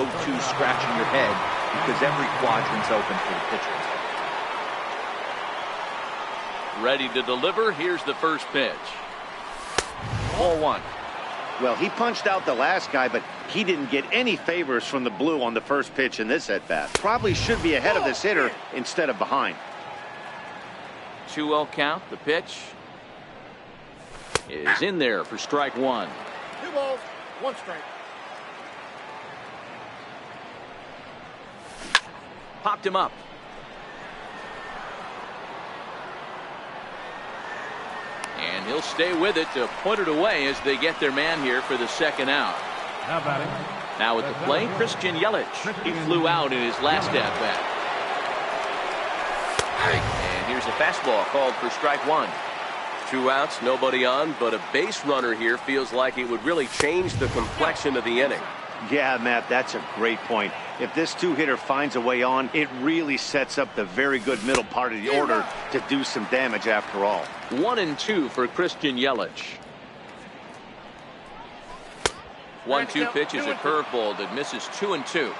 0-2 scratching your head because every quadrant's open for the pitcher. Ready to deliver. Here's the first pitch. 4-1. Well, he punched out the last guy, but he didn't get any favors from the blue on the first pitch in this at-bat. Probably should be ahead of this hitter instead of behind. 2-0 count. The pitch is in there for strike one. 2 balls, 1 strike. Popped him up. And he'll stay with it to put it away as they get their man here for the second out. Now at the plate, Christian Yelich. He flew out in his last at-bat. And here's a fastball called for strike one. 2 outs, nobody on, but a base runner here feels like it would really change the complexion of the inning. Yeah, Matt, that's a great point. If this two-hitter finds a way on, it really sets up the very good middle part of the order to do some damage after all. 1-2 for Christian Yelich. 1-2 pitch is a curveball that misses 2-2.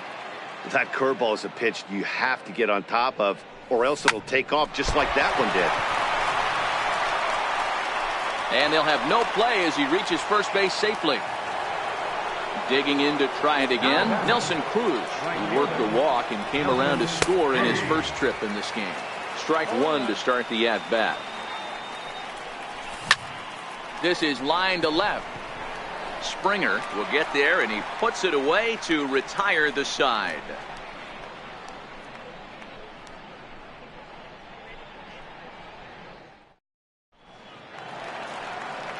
That curveball is a pitch you have to get on top of, or else it'll take off just like that one did. And they'll have no play as he reaches first base safely. Digging in to try it again, Nelson Cruz, who worked the walk and came around to score in his first trip in this game. Strike one to start the at-bat. This is line to left. Springer will get there, and he puts it away to retire the side.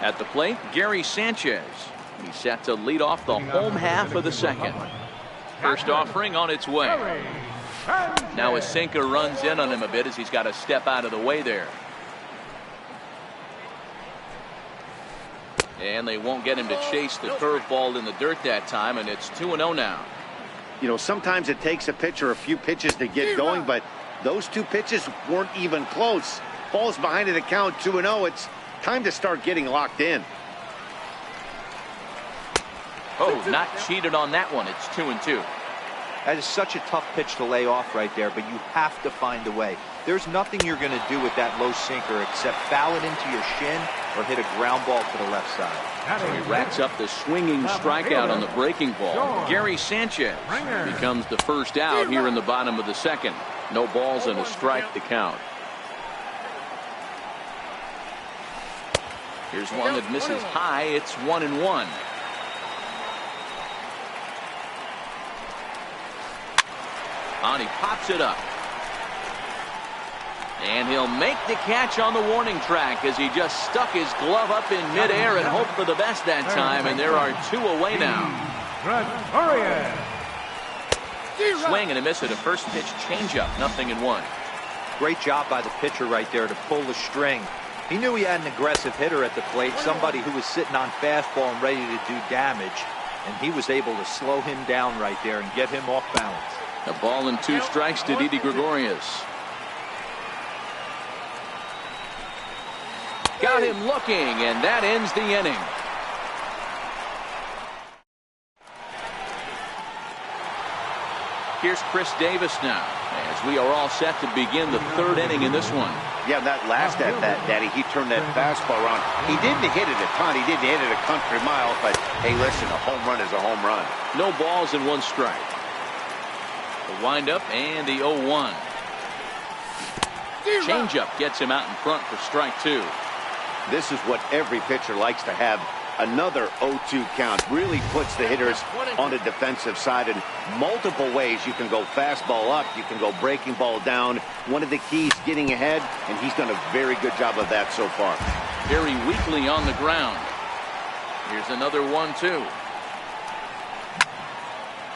At the plate, Gary Sanchez. He's set to lead off the home half of the second. First offering on its way. Now a sinker runs in on him a bit as he's got to step out of the way there. And they won't get him to chase the curveball in the dirt that time, and it's 2-0 now. You know, sometimes it takes a pitcher a few pitches to get going, but those two pitches weren't even close. Falls behind in the count, 2-0. It's time to start getting locked in. Oh, not cheated on that one. It's 2-2. That is such a tough pitch to lay off right there, but you have to find a way. There's nothing you're going to do with that low sinker except foul it into your shin or hit a ground ball to the left side. So he racks up the swinging strikeout on the breaking ball. Gary Sanchez becomes the first out here in the bottom of the second. No balls and a strike to count. Here's one that misses high. It's 1-1. And he pops it up. And he'll make the catch on the warning track as he just stuck his glove up in midair and hoped for the best that time. And there are 2 away now. Swing and a miss at a first pitch changeup. 0-1. Great job by the pitcher right there to pull the string. He knew he had an aggressive hitter at the plate, somebody who was sitting on fastball and ready to do damage. And he was able to slow him down right there and get him off balance. A ball and 2 strikes to Didi Gregorius. Got him looking, and that ends the inning. Here's Chris Davis now, as we are all set to begin the 3rd inning in this one. Yeah, that last at-bat, Daddy, he turned that fastball around. He didn't hit it a ton. He didn't hit it a country mile, but hey, listen, a home run is a home run. No balls and 1 strike. The windup and the 0-1. Changeup gets him out in front for strike 2. This is what every pitcher likes to have. Another 0-2 count really puts the hitters on the defensive side in multiple ways. You can go fastball up, you can go breaking ball down. One of the keys, getting ahead, and he's done a very good job of that so far. Very weakly on the ground. Here's another 1-2.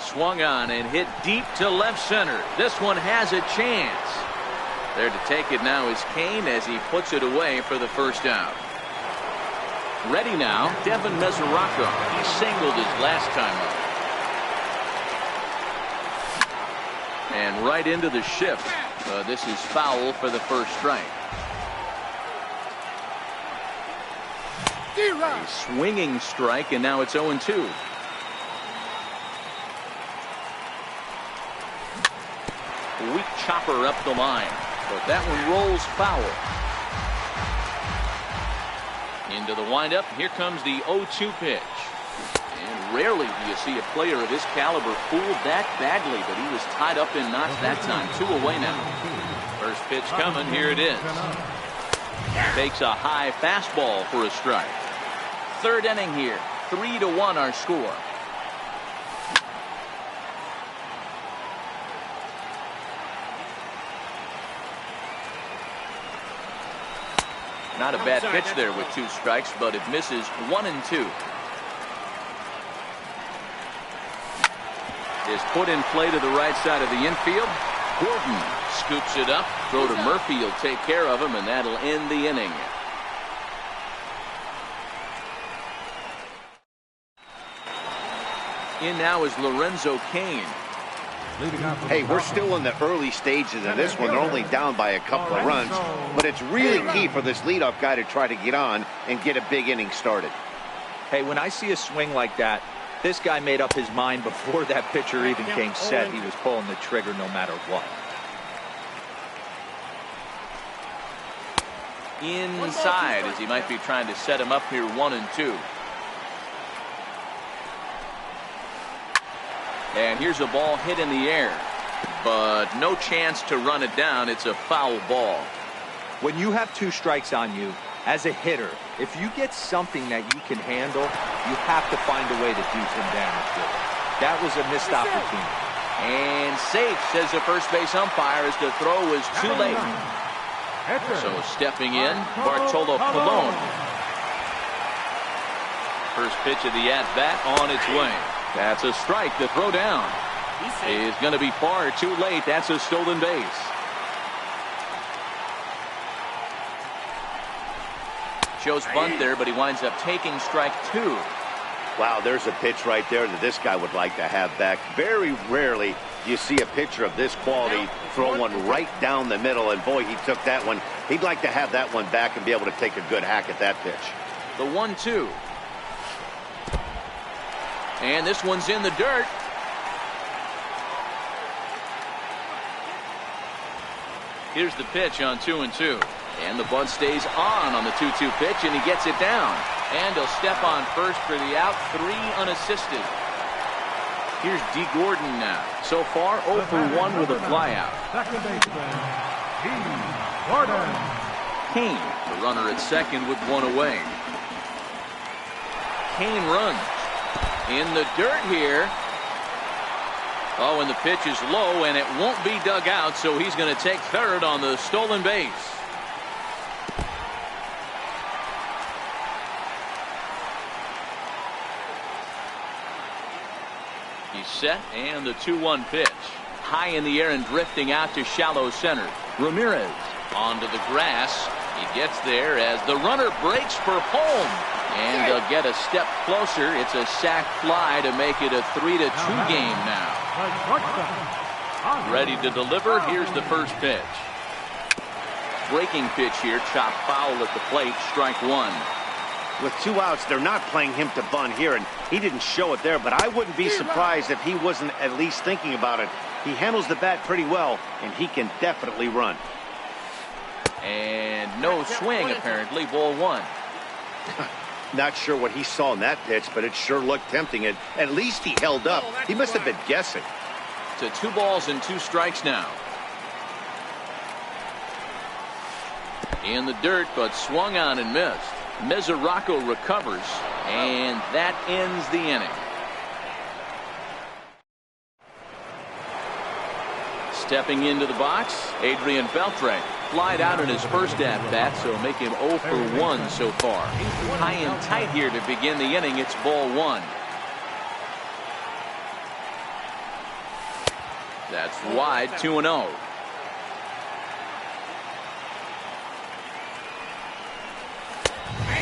Swung on and hit deep to left center. This one has a chance. There to take it now is Kane as he puts it away for the first out. Ready now, Devin Mesoraco. He singled his last time up. And right into the shift. This is foul for the first strike. A swinging strike, and now it's 0-2. Weak chopper up the line. But that one rolls foul. Into the windup. Here comes the 0-2 pitch. And rarely do you see a player of his caliber fooled that badly, but he was tied up in knots that time. 2 away now. First pitch coming. Here it is. Takes a high fastball for a strike. Third inning here. 3-1 our score. Not a bad pitch there with 2 strikes, but it misses 1 and 2. Is put in play to the right side of the infield. Gordon scoops it up. Throw to Murphy. He'll take care of him, and that'll end the inning. In now is Lorenzo Cain. Hey, we're still in the early stages of this one. They're only down by a couple of runs, but it's really key for this leadoff guy to try to get on and get a big inning started. Hey, when I see a swing like that, this guy made up his mind before that pitcher even came set. He was pulling the trigger no matter what. Inside, as he might be trying to set him up here. 1 and 2. And here's a ball hit in the air, but no chance to run it down. It's a foul ball. When you have 2 strikes on you, as a hitter, if you get something that you can handle, you have to find a way to do some damage with it. That was a missed opportunity. And safe, says the first base umpire, as the throw was too late. So stepping in, Bartolo Colon. First pitch of the at-bat on its way. That's a strike. The throw down is going to be far too late. That's a stolen base. Shows bunt there, but he winds up taking strike 2. Wow, there's a pitch right there that this guy would like to have back. Very rarely do you see a pitcher of this quality throw one right down the middle, and boy, he took that one. He'd like to have that one back and be able to take a good hack at that pitch. The 1-2. And this one's in the dirt. Here's the pitch on 2-2. And the bunt stays on the 2-2 pitch, and he gets it down. And he'll step on first for the out. 3 unassisted. Here's D. Gordon now. So far, 0 for 1 with a flyout. Second baseman, D. Gordon. Cain, the runner at second with 1 away. Cain runs. In the dirt here. Oh, and the pitch is low, and it won't be dug out, so he's going to take third on the stolen base. He's set, and the 2-1 pitch. High in the air and drifting out to shallow center. Ramirez onto the grass. He gets there as the runner breaks for home. And they'll get a step closer. It's a sac fly to make it a 3-2 game now. Ready to deliver. Here's the first pitch. Breaking pitch here. Chopped foul at the plate. Strike 1. With 2 outs, they're not playing him to bunt here, and he didn't show it there, but I wouldn't be surprised if he wasn't at least thinking about it. He handles the bat pretty well, and he can definitely run. And no swing, apparently. Ball 1. Not sure what he saw in that pitch, but it sure looked tempting. And at least he held up. He must have been guessing. To 2 balls and 2 strikes now. In the dirt, but swung on and missed. Mesoraco recovers, and that ends the inning. Stepping into the box, Adrian Beltre. Flied out in his first at-bat, so make him 0 for 1 so far. High and tight here to begin the inning. It's ball 1. That's wide. 2-0.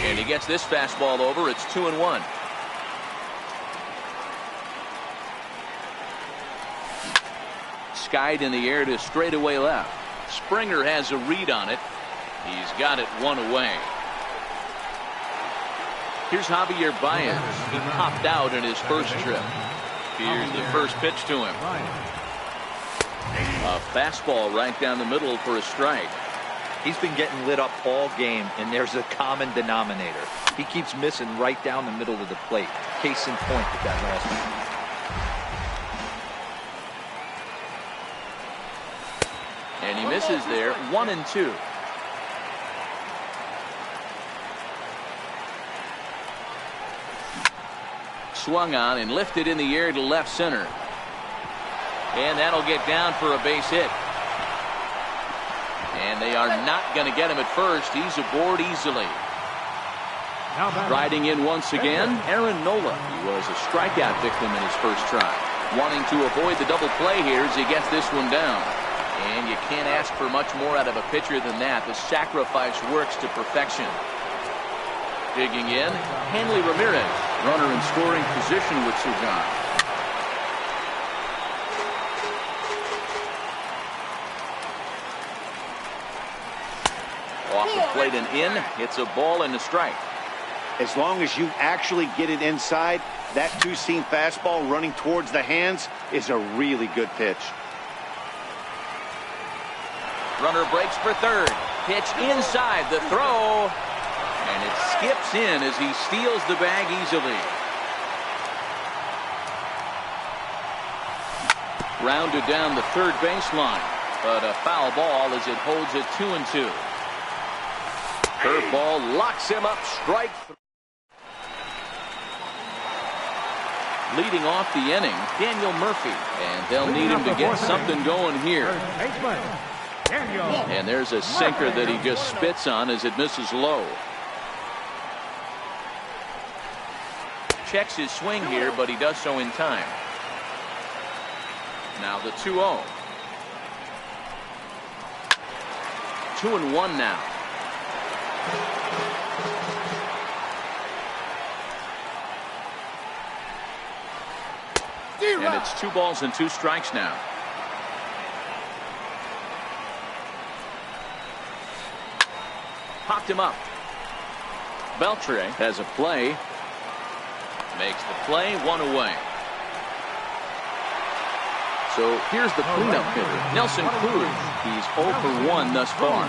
And he gets this fastball over. It's 2-1. Skied in the air to straightaway left. Springer has a read on it. He's got it 1 away. Here's Javier Baez. He popped out in his first trip. Here's the first pitch to him. A fastball right down the middle for a strike. He's been getting lit up all game, and there's a common denominator. He keeps missing right down the middle of the plate. Case in point with that last one. And he misses there, 1-2. Swung on and lifted in the air to left center. And that'll get down for a base hit. And they are not going to get him at first. He's aboard easily. Riding in once again, Aaron Nola. He was a strikeout victim in his first try. Wanting to avoid the double play here as he gets this one down. And you can't ask for much more out of a pitcher than that. The sacrifice works to perfection. Digging in, Hanley Ramirez. Runner in scoring position with Sugan. Off the plate and in. It's a ball and a strike. As long as you actually get it inside, that two-seam fastball running towards the hands is a really good pitch. Runner breaks for third. Pitch inside the throw. And it skips in as he steals the bag easily. Rounded down the third baseline. But a foul ball as it holds it 2-2. Curveball locks him up. Strike. Leading off the inning, Daniel Murphy. And they'll need him to get something going here. And there's a sinker that he just spits on as it misses low. Checks his swing here, but he does so in time. Now the 2-0. 2-1 now. And it's 2 balls and 2 strikes now. Popped him up. Beltre has a play. Makes the play, 1 away. So here's the cleanup hitter, Nelson Cruz. He's 0 for 1 thus far.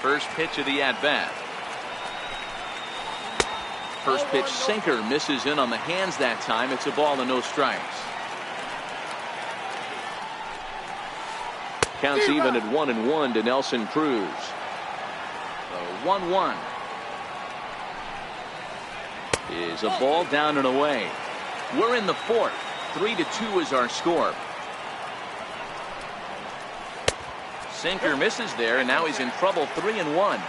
First pitch of the at-bat. First pitch sinker misses in on the hands that time. It's a ball and no strikes. Counts even at 1-1 to Nelson Cruz. So 1-1. Is a ball down and away. We're in the fourth. 3-2 is our score. Sinker misses there, and now he's in trouble. 3-1.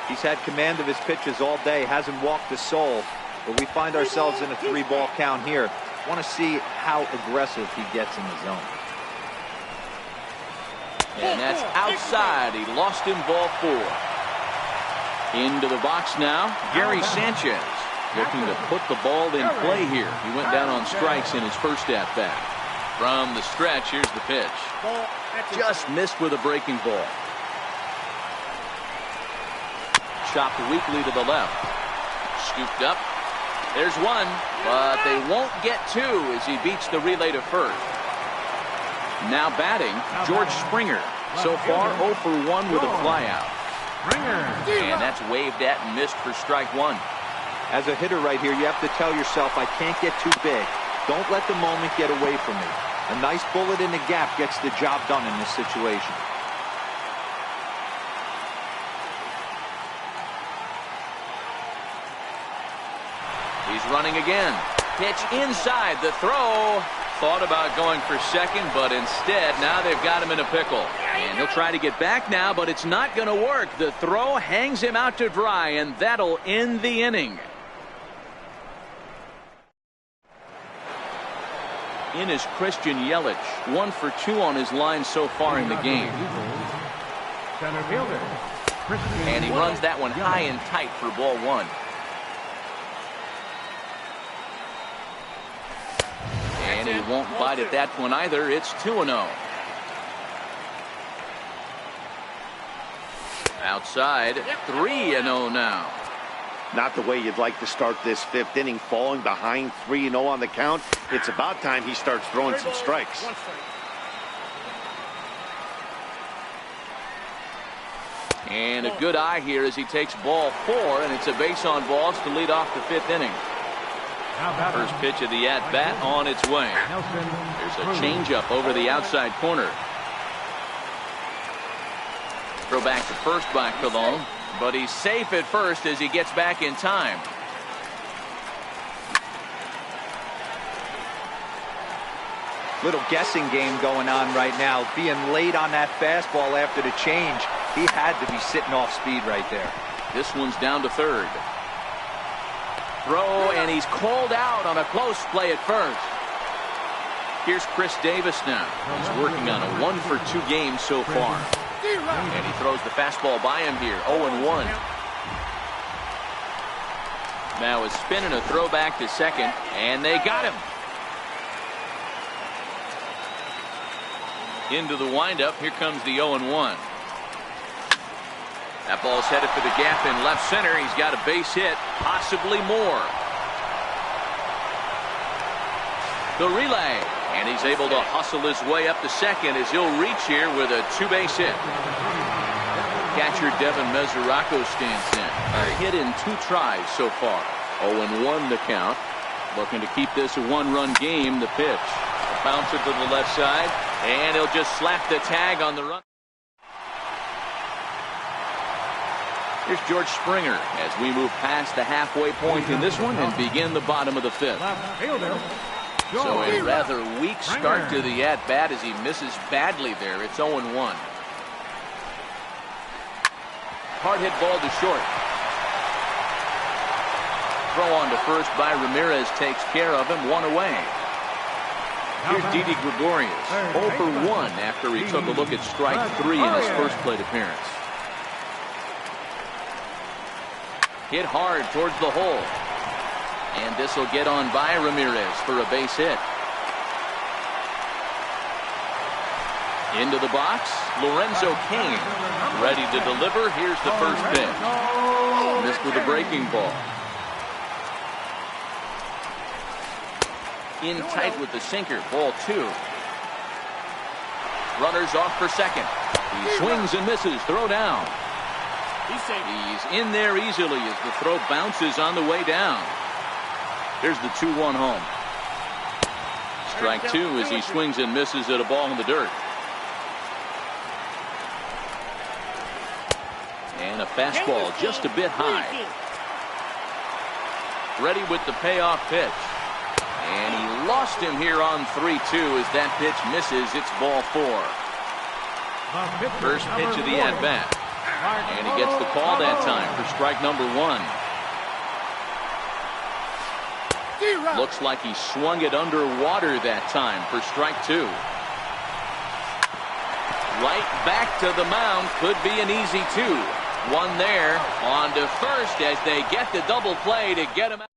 He's had command of his pitches all day, hasn't walked a soul, but we find ourselves in a 3-ball count here. Want to see how aggressive he gets in the zone. And that's outside. He lost him, ball 4. Into the box now, Gary Sanchez. Looking to put the ball in play here. He went down on strikes in his first at-bat. From the stretch, here's the pitch. Just missed with a breaking ball. Chopped weakly to the left. Scooped up. There's one, but they won't get 2 as he beats the relay to first. Now batting, George Springer. So far 0 for 1 with a flyout. And that's waved at and missed for strike 1. As a hitter right here, you have to tell yourself, I can't get too big. Don't let the moment get away from me. A nice bullet in the gap gets the job done in this situation. He's running again. Pitch inside the throw. Thought about going for second, but instead now they've got him in a pickle. And he'll try to get back now, but it's not going to work. The throw hangs him out to dry, and that'll end the inning. In is Christian Yelich, 1 for 2 on his line so far in the game. And he runs that one high and tight for ball 1. And he won't bite at that one either. It's 2-0. Outside, 3-0 now. Not the way you'd like to start this fifth inning, falling behind 3-0 on the count. It's about time he starts throwing some strikes. One strike. And a good eye here as he takes ball 4, and it's a base on balls to lead off the fifth inning. First pitch of the at-bat on its way. There's a changeup over the outside corner. Throw back to first by Colon, but he's safe at first as he gets back in time. Little guessing game going on right now. Being late on that fastball after the change. He had to be sitting off speed right there. This one's down to third. Throw, and he's called out on a close play at first. Here's Chris Davis now. He's working on a 1-for-2 game so far. And he throws the fastball by him here, 0-1. Now a spin and a throw back to second, and they got him. Into the windup, here comes the 0-1. That ball's headed for the gap in left center. He's got a base hit, possibly more. The relay, and he's able to hustle his way up to second as he'll reach here with a 2-base hit. Catcher Devin Mesoraco stands in. A hit in 2 tries so far. 0-1 the count. Looking to keep this a 1-run game. The pitch. A bouncer to the left side, and he'll just slap the tag on the run. Here's George Springer as we move past the halfway point in this one and begin the bottom of the fifth. So a rather weak start to the at-bat as he misses badly there. It's 0-1. Hard hit ball to short. Throw on to first by Ramirez takes care of him. 1 away. Here's Didi Gregorius, 0 for 1 after he took a look at strike 3 in his first plate appearance. Hit hard towards the hole. And this will get on by Ramirez for a base hit. Into the box, Lorenzo Cain. Ready to deliver. Here's the first pitch. Missed with a breaking ball. In tight with the sinker. Ball 2. Runners off for second. He swings and misses. Throw down. He's in there easily as the throw bounces on the way down. Here's the 2-1 home. Strike 2 as he swings and misses at a ball in the dirt. And a fastball just a bit high. Ready with the payoff pitch. And he lost him here on 3-2 as that pitch misses. It's ball 4. First pitch of the at-bat. And he gets the call that time for strike number 1. Looks like he swung it underwater that time for strike 2. Right back to the mound. Could be an easy 2. 1 there on to first as they get the double play to get him out.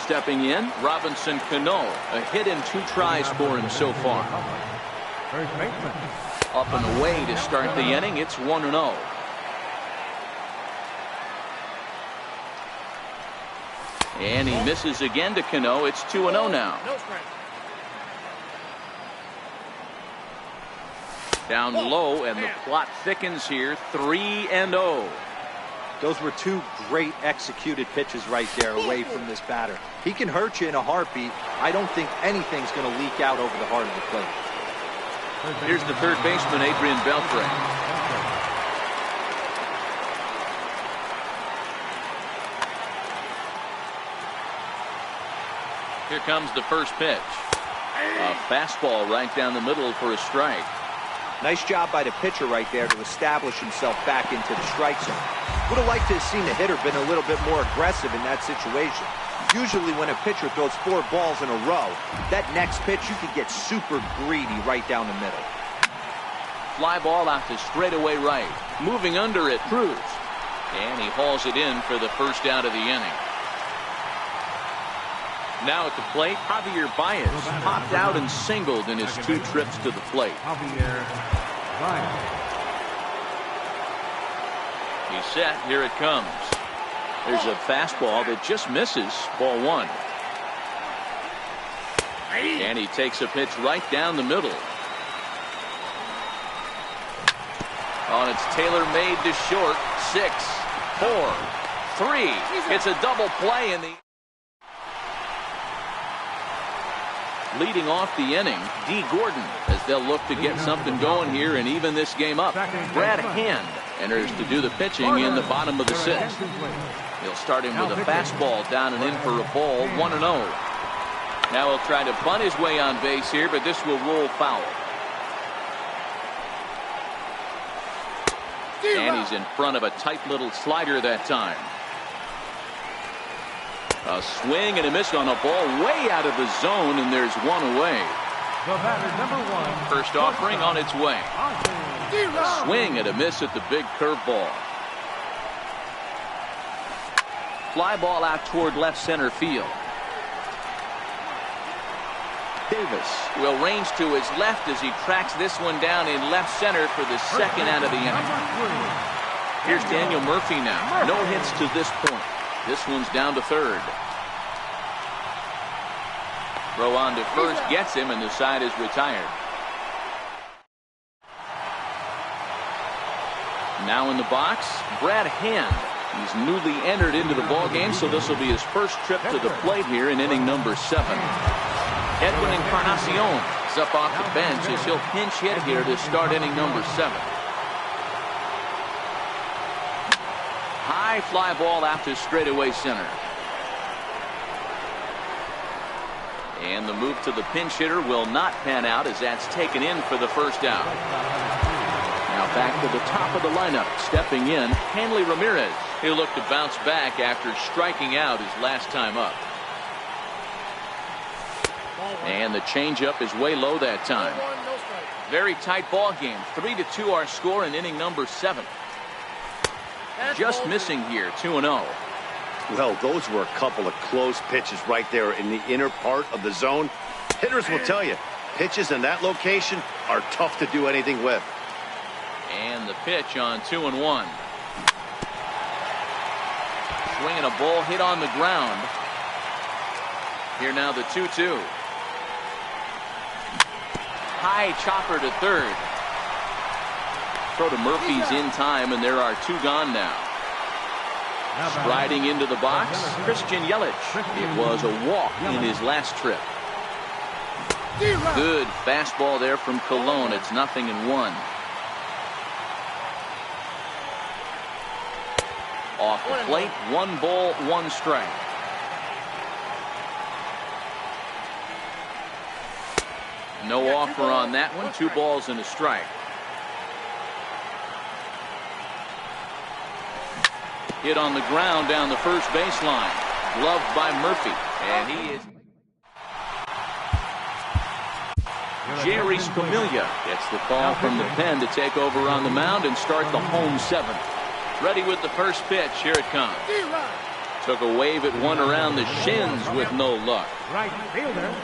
Stepping in, Robinson Cano. A hit in 2 tries for him so far. Up and away to start the inning. It's 1-0. And he misses again to Cano. It's 2-0 now. Down low, and the plot thickens here. 3-0. Those were 2 great executed pitches right there away from this batter. He can hurt you in a heartbeat. I don't think anything's going to leak out over the heart of the plate. Here's the third baseman, Adrian Beltre. Here comes the first pitch. A fastball right down the middle for a strike. Nice job by the pitcher right there to establish himself back into the strike zone. Would have liked to have seen the hitter been a little bit more aggressive in that situation. Usually when a pitcher throws 4 balls in a row, that next pitch you could get super greedy right down the middle. Fly ball out to straightaway right. Moving under it, Cruz. And he hauls it in for the first out of the inning. Now at the plate, Javier Baez popped out and singled in his 2 trips to the plate. He's set. Here it comes. There's a fastball that just misses. Ball one. And he takes a pitch right down the middle. Oh, it's tailor-made to short. 6, 4, 3. It's a double play in the... Leading off the inning, D. Gordon, as they'll look to get something going here and even this game up. Brad Hand enters to do the pitching in the bottom of the 6th. He'll start him with a fastball down and in for a ball, 1-0. Now he'll try to bunt his way on base here, but this will roll foul. And he's in front of a tight little slider that time. A swing and a miss on a ball way out of the zone, and there's one away. The batter, number 1. First offering on its way. A swing and a miss at the big curveball. Fly ball out toward left center field. Davis will range to his left as he tracks this one down in left center for the second out of the inning. Here's Daniel Murphy now. No hits to this point. This one's down to third. Throw on to first gets him, and the side is retired. Now in the box, Brad Hand. He's newly entered into the ballgame, so this will be his first trip to the plate here in inning number 7. Edwin Encarnacion is up off the bench as he'll pinch hit here to start inning number 7. High fly ball out to straightaway center. And the move to the pinch hitter will not pan out as that's taken in for the first out. Now back to the top of the lineup. Stepping in, Hanley Ramirez. He'll look to bounce back after striking out his last time up. And the changeup is way low that time. Very tight ball game. 3-2 our score in inning number 7. Just missing here, 2-0. Well, those were a couple of close pitches right there in the inner part of the zone. Hitters will tell you, pitches in that location are tough to do anything with. And the pitch on 2-1. Swinging a ball hit on the ground. Here now the 2-2. High chopper to third. Throw to Murphy's in time, and there are 2 gone now. Striding into the box, Christian Yelich. It was a walk in his last trip. Good fastball there from Colon. It's 0-1. Off the plate, 1 ball, 1 strike. No offer on that one. 2 balls and a strike. Hit on the ground down the first baseline. Gloved by Murphy. And he is... Jerry Scamelia gets the call from the pen to take over on the mound and start the home 7th. Ready with the first pitch. Here it comes. Took a wave at one around the shins with no luck. Right fielder.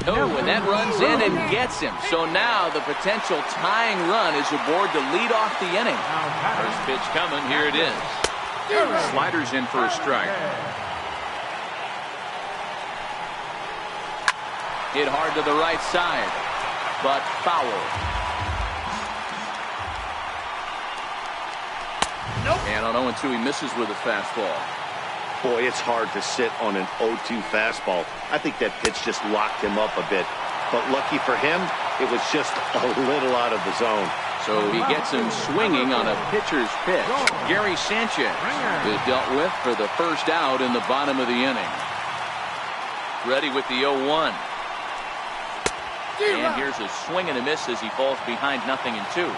Oh, and that runs in and gets him. So now the potential tying run is aboard to lead off the inning. First pitch coming. Here it is. Sliders in for a strike. Hit hard to the right side, but foul. And on 0-2, he misses with a fastball. Boy, it's hard to sit on an 0-2 fastball. I think that pitch just locked him up a bit. But lucky for him, it was just a little out of the zone. So he gets him swinging on a pitcher's pitch. Gary Sanchez is dealt with for the first out in the bottom of the inning. Ready with the 0-1. And here's a swing and a miss as he falls behind 0-2.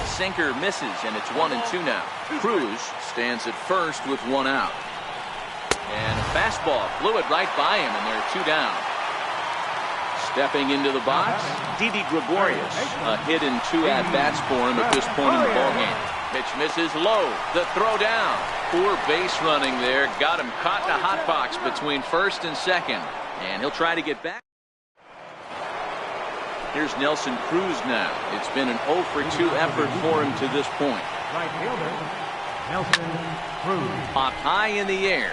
Sinker misses, and it's 1-2 now. Cruz stands at first with 1 out. And a fastball flew it right by him, and there are 2 down. Stepping into the box, Didi Gregorius. A hit and 2 at-bats for him at this point in the ballgame. Pitch misses low. The throw down. Poor base running there. Got him caught in a hot box between first and second. And he'll try to get back. Here's Nelson Cruz now. It's been an 0 for 2 effort for him to this point. Right fielder, Nelson Cruz. Popped high in the air.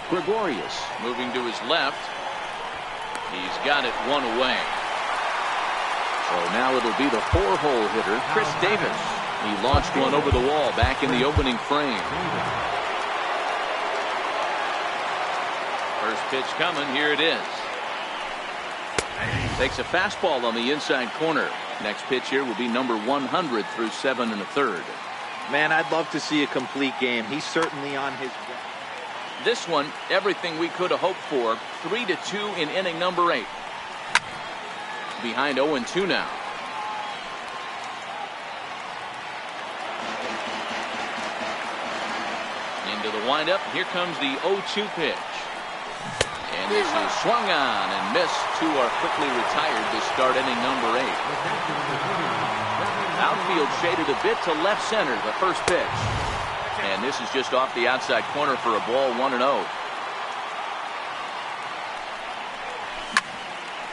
Gregorius moving to his left. He's got it one away. So now it'll be the 4-hole hitter, Chris Davis. He launched one over the wall back in the opening frame. First pitch coming. Here it is. Takes a fastball on the inside corner. Next pitch here will be number 100 through 7 1/3. Man, I'd love to see a complete game. He's certainly on his way. This one, everything we could have hoped for. 3-2 in inning number 8. Behind 0-2 now. Into the windup. Here comes the 0-2 pitch. And this is swung on and missed. Two are quickly retired to start inning number 8. Outfield shaded a bit to left center, the first pitch. And this is just off the outside corner for a ball, 1-0.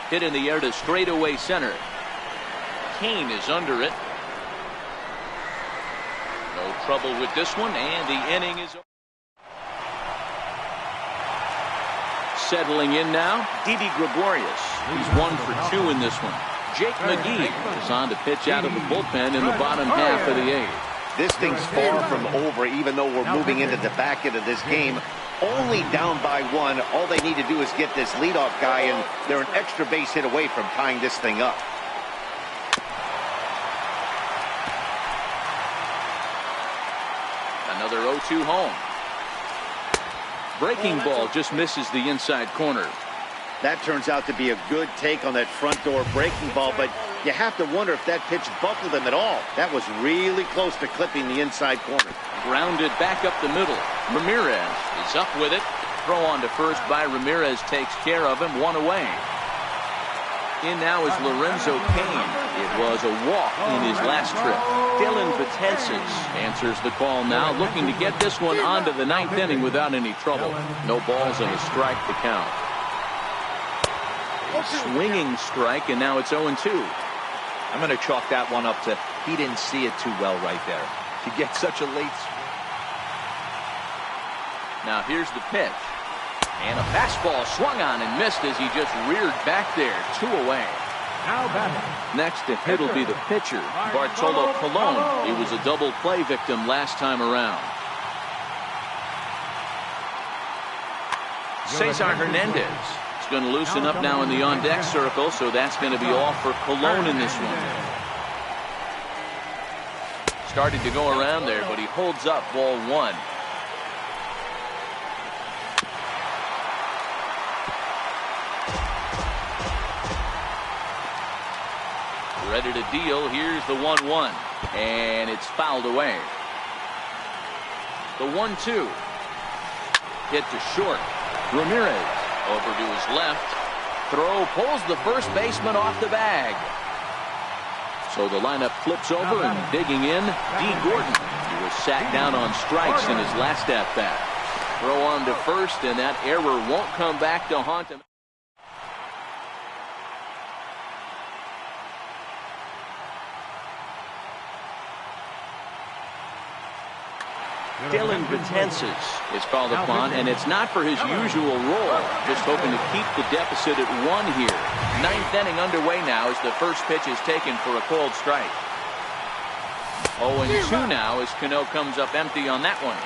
Hit in the air to straightaway center. Kane is under it. No trouble with this one, and the inning is over. Settling in now, Didi Gregorius. He's 1 for 2 in this one. Jake McGee is on to pitch out of the bullpen in the bottom half of the 8th. This thing's far from over, even though we're moving into the back end of this game. Only down by 1. All they need to do is get this leadoff guy, and they're an extra base hit away from tying this thing up. Another 0-2 home. Breaking ball just misses the inside corner. That turns out to be a good take on that front door breaking ball, but you have to wonder if that pitch buckled him at all. That was really close to clipping the inside corner. Grounded back up the middle. Ramirez is up with it. Throw on to first by Ramirez takes care of him. 1 away. In now is Lorenzo Cain. It was a walk in his last trip. Dylan Betances answers the call now, looking to get this one onto the 9th inning without any trouble. No balls and a strike to count. A swinging strike, and now it's 0-2. I'm going to chalk that one up to he didn't see it too well right there. To get such a late. Now here's the pitch. And a fastball swung on and missed as he just reared back there. 2 away. Now batting. Next to hit will be the pitcher, Bartolo Colon. He was a double play victim last time around. Cesar Hernandez is going to loosen up now in the on-deck circle, so that's going to be all for Colon in this one. Started to go around there, but he holds up ball 1. Ready to deal. Here's the 1-1. And it's fouled away. The 1-2. Hit to short. Ramirez over to his left. Throw pulls the first baseman off the bag. So the lineup flips over and digging in. D. Gordon. He was sat down on strikes in his last at-bat. Throw on to first, and that error won't come back to haunt him. Dylan Betances is called upon, and it's not for his usual role. Just hoping to keep the deficit at 1 here. 9th inning underway now as the first pitch is taken for a cold strike. 0-2 now as Cano comes up empty on that one.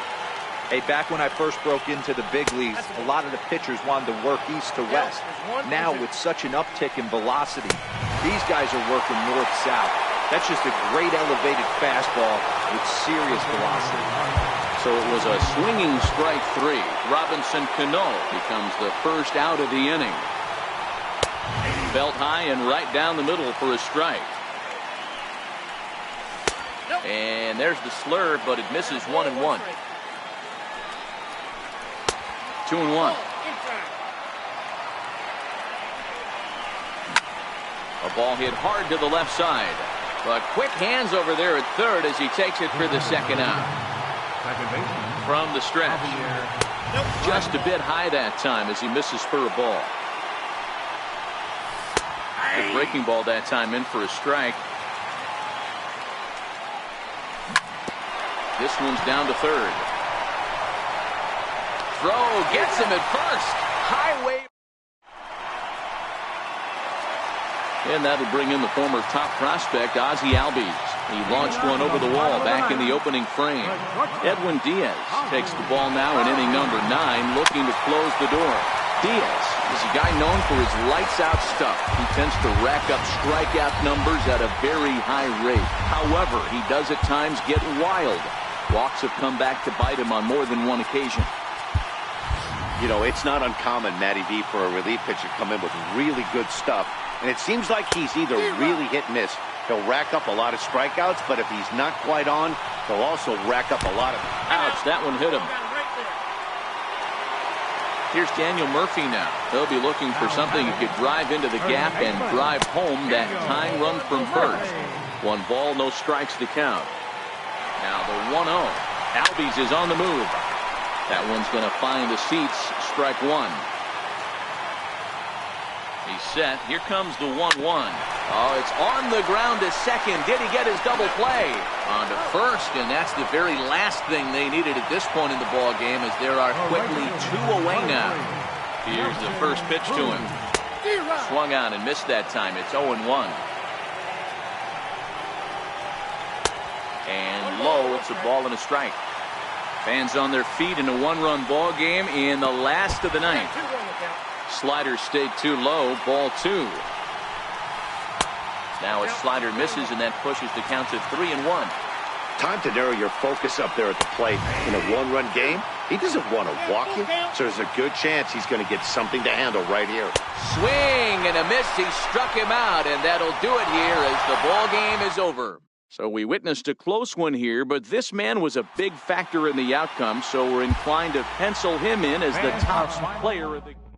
Hey, back when I first broke into the big leagues, a lot of the pitchers wanted to work east to west. Now with such an uptick in velocity, these guys are working north-south. That's just a great elevated fastball with serious velocity. So it was a swinging strike 3. Robinson Cano becomes the first out of the inning. Belt high and right down the middle for a strike. And there's the slurve, but it misses 1-1. 2-1. A ball hit hard to the left side. But quick hands over there at third as he takes it for the second out. From the stretch. Just a bit high that time as he misses for a ball. The breaking ball that time in for a strike. This one's down to third. Throw gets him at first. Highway. And that'll bring in the former top prospect, Ozzie Albies. He launched one over the wall back in the opening frame. Edwin Diaz takes the ball now in inning number 9, looking to close the door. Diaz is a guy known for his lights-out stuff. He tends to rack up strikeout numbers at a very high rate. However, he does at times get wild. Walks have come back to bite him on more than one occasion. You know, it's not uncommon, Matty V, for a relief pitcher to come in with really good stuff. And it seems like he's either really hit and miss. He'll rack up a lot of strikeouts, but if he's not quite on, he'll also rack up a lot of... Ouch, that one hit him. Here's Daniel Murphy now. He'll be looking for something he could drive into the gap and drive home that tying run from first. 1 ball, no strikes to count. Now the 1-0. Albies is on the move. That one's going to find the seats. Strike 1. He's set. Here comes the 1-1. Oh, it's on the ground to second. Did he get his double play? On to first, and that's the very last thing they needed at this point in the ball game, as there are quickly 2 away now. Here's the first pitch to him. Swung on and missed that time. It's 0-1. And low, it's a ball and a strike. Fans on their feet in a 1-run ball game in the last of the ninth. Slider stayed too low, ball 2. Now a slider misses, and that pushes the count to 3-1. Time to narrow your focus up there at the plate. In a 1-run game, he doesn't want to walk you, so there's a good chance he's going to get something to handle right here. Swing and a miss. He struck him out, and that'll do it here as the ball game is over. So we witnessed a close one here, but this man was a big factor in the outcome, so we're inclined to pencil him in as the top player of the game.